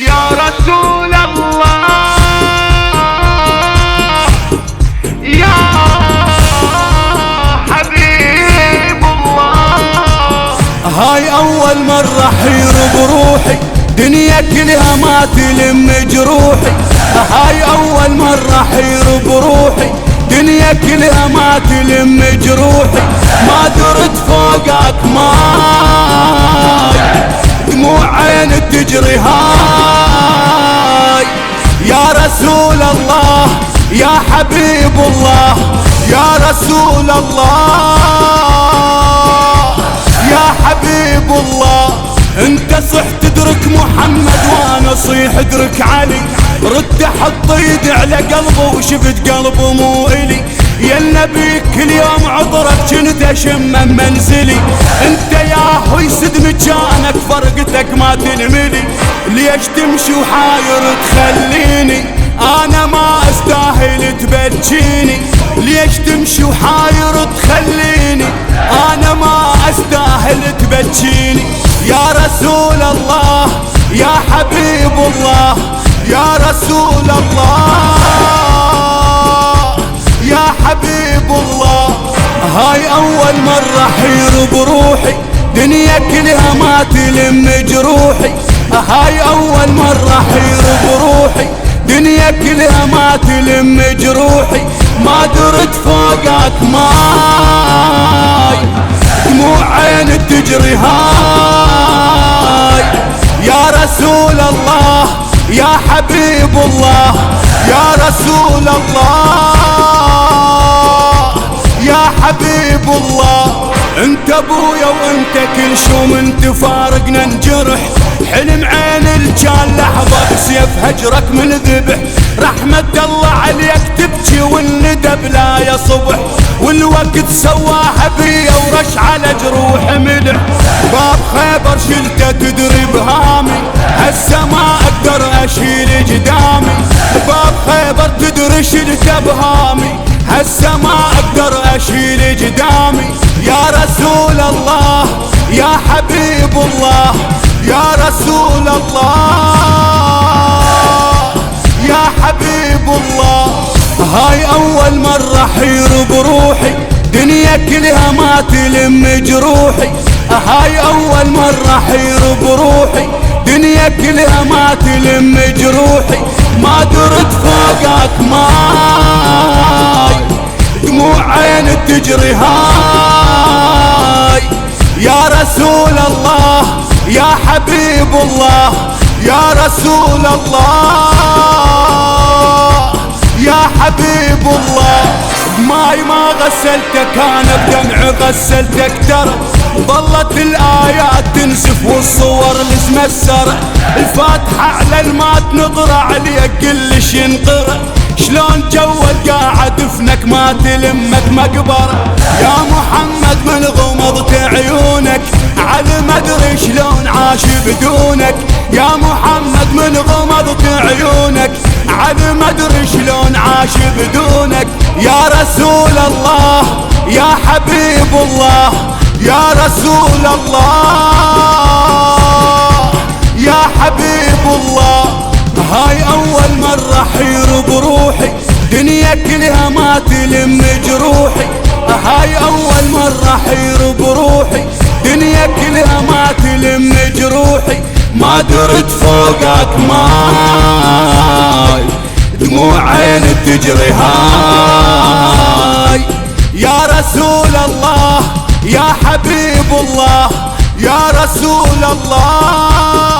يا رسول الله يا حبيب الله. هاي أول مرة حير بروحي، دنيا كلها ما تلم جروحي. هاي أول مرة حير بروحي، دنيا كلها ما تلم جروحي. ما درت فوقك ماي، دموع عين تجري هاي. يا رسول الله يا حبيب الله يا رسول الله يا حبيب الله. انت صح تدرك محمد وانا صيح ادرك علي. رد حط ايدي على قلبه وشفت قلبه مو الي. يا النبي كل يوم عطرك كنت اشم منزلي. انت يا هو يسد مكانك فرقتك ما تنملي. ليش تمشي وحاير تخليني انا ما استاهل تبكيني. ليش تمشي وحاير تخليني انا ما استاهل تبكيني. يا رسول الله يا حبيب الله يا رسول الله يا حبيب الله. هاي أول مرة حير بروحي، دنيا كلها ما تلم جروحي. هاي أول مرة حير بروحي، دنيا كلها ما تلم جروحي. ما درت فوقك ماي، دموع عين تجري هاي. يا رسول الله يا حبيب الله يا رسول الله يا حبيب الله. انت ابويا وانت كل شو من تفارقنا نجرح. حلم عين الجال لحظة بسيف هجرك من ذبح. رحمة الله عليك تبكي والندب لا يصبح. والوقت سواها بيا ورش على جروح ملح. باب خيبر شلته تدري بهامي، هسه ما اقدر اشيل قدامي. باب خيبر تدري شلته بهامي، هسه ما اقدر اشيل قدامي. يا رسول الله يا حبيب الله يا رسول الله يا حبيب الله. هاي أول مرة حير بروحي، دنيا كلها ما تلم جروحي. هاي أول مرة حير بروحي، دنيا كلها ما تلم جروحي. ما درت فوقك ماي، دموع عين تجري هاي. يا رسول الله يا حبيب الله يا رسول الله يا حبيب الله. بماي ما غسلتك انا بدمع غسلتك ترى. ظلت الايات تنسف والصور المسمسرة. الفاتحة على المات نطرة عليك كلش ينقرأ. شلون جوك قاعد افنك ما تلمك مقبرة. يا محمد من غمضت عيونك على ما ادري شلون عاش بدونك. يا محمد من غمضت عيونك على ما ادري شلون عاش بدونك. يا رسول الله يا حبيب الله يا رسول الله يا حبيب الله. هاي أول مرة حير بروحي، دنيا كلها ما تلم جروحي. هاي أول مرة حير بروحي، دنيا كلها ما تلم جروحي. ما درت فوقك ماي، دموع عين تجري هاي. يا رسول الله يا حبيب الله يا رسول الله